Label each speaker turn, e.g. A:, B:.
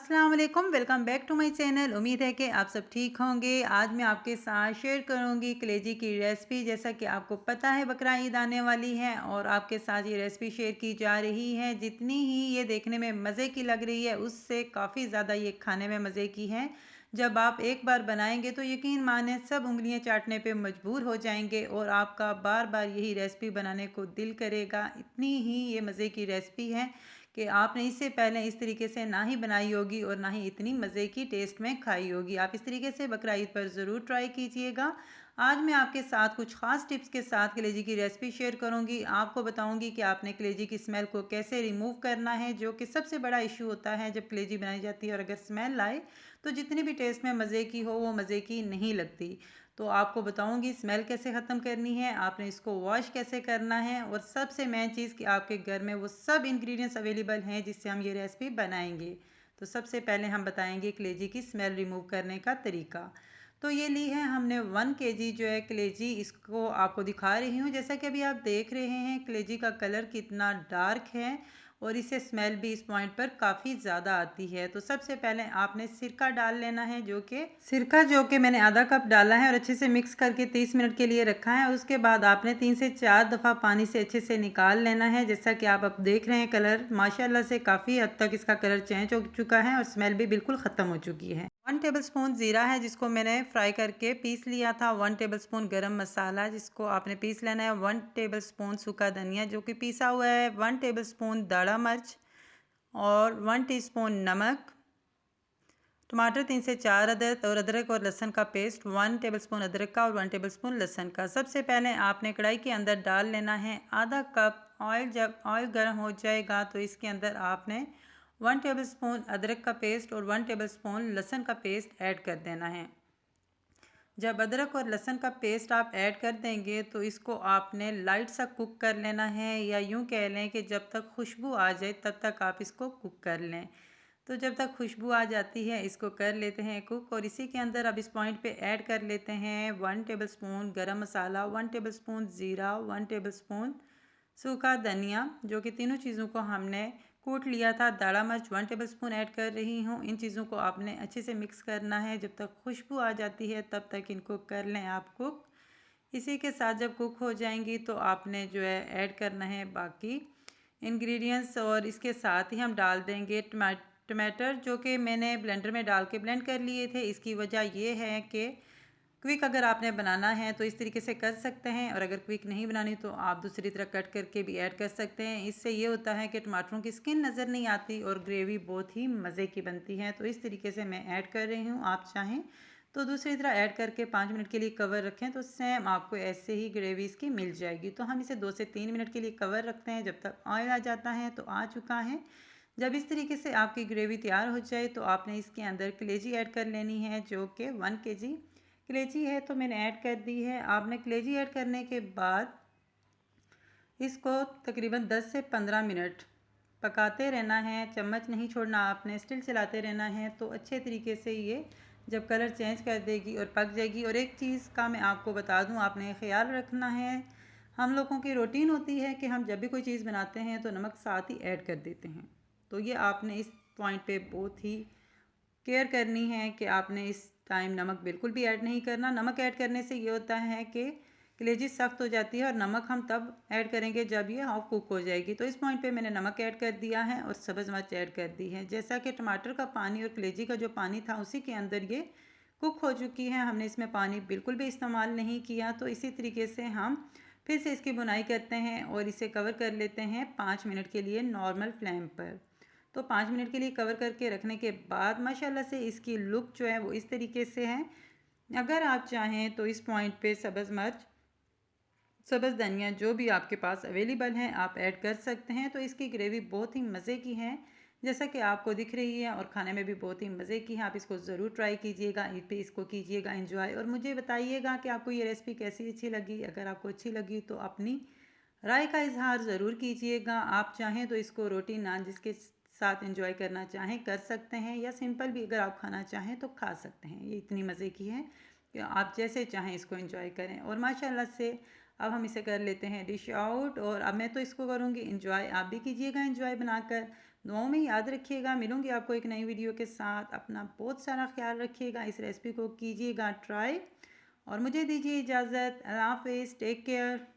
A: अस्सलाम वालेकुम, welcome back to my channel. उम्मीद है कि आप सब ठीक होंगे। आज मैं आपके साथ शेयर करूंगी कलेजी की रेसिपी। जैसा कि आपको पता है बकरा ईद आने वाली है और आपके साथ ये रेसिपी शेयर की जा रही है। जितनी ही ये देखने में मज़े की लग रही है उससे काफ़ी ज़्यादा ये खाने में मज़े की है। जब आप एक बार बनाएंगे तो यकीन माने सब उंगलियां चाटने पे मजबूर हो जाएंगे और आपका बार बार यही रेसिपी बनाने को दिल करेगा। इतनी ही ये मज़े की रेसिपी है कि आपने इससे पहले इस तरीके से ना ही बनाई होगी और ना ही इतनी मज़े की टेस्ट में खाई होगी। आप इस तरीके से बकरा ईद पर ज़रूर ट्राई कीजिएगा। आज मैं आपके साथ कुछ ख़ास टिप्स के साथ कलेजी की रेसिपी शेयर करूंगी। आपको बताऊंगी कि आपने कलेजी की स्मेल को कैसे रिमूव करना है, जो कि सबसे बड़ा इशू होता है जब कलेजी बनाई जाती है और अगर स्मेल लाए तो जितनी भी टेस्ट में मज़े की हो वो मज़े की नहीं लगती। तो आपको बताऊंगी स्मेल कैसे ख़त्म करनी है, आपने इसको वॉश कैसे करना है और सबसे मेन चीज़ कि आपके घर में वो सब इंग्रेडिएंट्स अवेलेबल हैं जिससे हम ये रेसिपी बनाएंगे। तो सबसे पहले हम बताएंगे कलेजी की स्मेल रिमूव करने का तरीका। तो ये ली है हमने 1 kg जो है कलेजी, इसको आपको दिखा रही हूँ। जैसा कि अभी आप देख रहे हैं कलेजी का कलर कितना डार्क है और इसे स्मेल भी इस पॉइंट पर काफ़ी ज़्यादा आती है। तो सबसे पहले आपने सिरका डाल लेना है, जो कि मैंने आधा कप डाला है और अच्छे से मिक्स करके 30 मिनट के लिए रखा है। और उसके बाद आपने 3 से 4 दफ़ा पानी से अच्छे से निकाल लेना है। जैसा कि आप अब देख रहे हैं कलर माशाल्लाह से काफ़ी हद तक इसका कलर चेंज हो चुका है और स्मेल भी बिल्कुल ख़त्म हो चुकी है। 1 टेबल स्पून ज़ीरा है जिसको मैंने फ्राई करके पीस लिया था। 1 टेबल स्पून गरम मसाला जिसको आपने पीस लेना है। 1 टेबल स्पून सूखा धनिया जो कि पीसा हुआ है। 1 टेबल स्पून दाढ़ा मिर्च और 1 टीस्पून नमक। टमाटर 3 से 4 अदद और अदरक और लहसुन का पेस्ट 1 टेबलस्पून अदरक का और 1 टेबलस्पून लहसुन का। सबसे पहले आपने कढ़ाई के अंदर डाल लेना है आधा कप ऑयल। जब ऑयल गर्म हो जाएगा तो इसके अंदर आपने 1 टेबलस्पून अदरक का पेस्ट और 1 टेबलस्पून लहसुन का पेस्ट ऐड कर देना है। जब अदरक और लहसुन का पेस्ट आप ऐड कर देंगे तो इसको आपने लाइट सा कुक कर लेना है, या यूँ कह लें कि जब तक खुशबू आ जाए तब तक आप इसको कुक कर लें। तो जब तक खुशबू आ जाती है इसको कर लेते हैं कुक। और इसी के अंदर अब इस पॉइंट पे ऐड कर लेते हैं 1 टेबलस्पून गरम मसाला, 1 टेबलस्पून ज़ीरा, 1 टेबलस्पून सूखा धनिया, जो कि तीनों चीज़ों को हमने कूट लिया था। दाढ़ा मिर्च 1 टेबलस्पून ऐड कर रही हूँ। इन चीज़ों को आपने अच्छे से मिक्स करना है जब तक खुशबू आ जाती है तब तक इनको कर लें आप कुक। इसी के साथ जब कुक हो जाएंगी तो आपने जो है ऐड करना है बाकी इंग्रेडिएंट्स और इसके साथ ही हम डाल देंगे टमाटर, जो कि मैंने ब्लेंडर में डाल के ब्लेंड कर लिए थे। इसकी वजह यह है कि क्विक अगर आपने बनाना है तो इस तरीके से कर सकते हैं और अगर क्विक नहीं बनानी तो आप दूसरी तरह कट करके भी ऐड कर सकते हैं। इससे ये होता है कि टमाटरों की स्किन नज़र नहीं आती और ग्रेवी बहुत ही मज़े की बनती है। तो इस तरीके से मैं ऐड कर रही हूँ। आप चाहें तो दूसरी तरह ऐड करके 5 मिनट के लिए कवर रखें तो सेम आपको ऐसे ही ग्रेवी इसकी मिल जाएगी। तो हम इसे 2 से 3 मिनट के लिए कवर रखते हैं जब तक ऑयल आ जाता है। तो आ चुका है। जब इस तरीके से आपकी ग्रेवी तैयार हो जाए तो आपने इसके अंदर कलेजी ऐड कर लेनी है, जो कि 1 kg कलेजी है तो मैंने ऐड कर दी है। आपने कलेजी ऐड करने के बाद इसको तकरीबन 10 से 15 मिनट पकाते रहना है। चम्मच नहीं छोड़ना, आपने स्टिल चलाते रहना है। तो अच्छे तरीके से ये जब कलर चेंज कर देगी और पक जाएगी। और एक चीज़ का मैं आपको बता दूं, आपने ख्याल रखना है, हम लोगों की रूटीन होती है कि हम जब भी कोई चीज़ बनाते हैं तो नमक साथ ही ऐड कर देते हैं। तो ये आपने इस पॉइंट पे बहुत ही केयर करनी है कि आपने इस टाइम नमक बिल्कुल भी ऐड नहीं करना। नमक ऐड करने से ये होता है कि कलेजी सख्त हो जाती है और नमक हम तब ऐड करेंगे जब ये हाफ कुक हो जाएगी। तो इस पॉइंट पे मैंने नमक ऐड कर दिया है और सब्ज़ मिर्च ऐड कर दी है। जैसा कि टमाटर का पानी और कलेजी का जो पानी था उसी के अंदर ये कुक हो चुकी है। हमने इसमें पानी बिल्कुल भी इस्तेमाल नहीं किया। तो इसी तरीके से हम फिर से इसकी बुनाई करते हैं और इसे कवर कर लेते हैं 5 मिनट के लिए नॉर्मल फ्लेम पर। तो 5 मिनट के लिए कवर करके रखने के बाद माशाल्लाह से इसकी लुक जो है वो इस तरीके से है। अगर आप चाहें तो इस पॉइंट पे सब्ज़ मिर्च, सब्ज़ धनिया जो भी आपके पास अवेलेबल हैं आप ऐड कर सकते हैं। तो इसकी ग्रेवी बहुत ही मज़े की है जैसा कि आपको दिख रही है और खाने में भी बहुत ही मज़े की है। आप इसको ज़रूर ट्राई कीजिएगा, ईद पे इसको कीजिएगा एंजॉय और मुझे बताइएगा कि आपको ये रेसिपी कैसी अच्छी लगी। अगर आपको अच्छी लगी तो अपनी राय का इजहार ज़रूर कीजिएगा। आप चाहें तो इसको रोटी नान जिसके साथ एंजॉय करना चाहें कर सकते हैं, या सिंपल भी अगर आप खाना चाहें तो खा सकते हैं। ये इतनी मज़े की है कि आप जैसे चाहें इसको एंजॉय करें। और माशाल्लाह से अब हम इसे कर लेते हैं डिश आउट और अब मैं तो इसको करूँगी एंजॉय, आप भी कीजिएगा एंजॉय बनाकर। दुआओं में याद रखिएगा। मिलूंगी आपको एक नई वीडियो के साथ। अपना बहुत सारा ख्याल रखिएगा। इस रेसिपी को कीजिएगा ट्राई और मुझे दीजिए इजाज़त। अल्लाह हाफ़िज़, टेक केयर।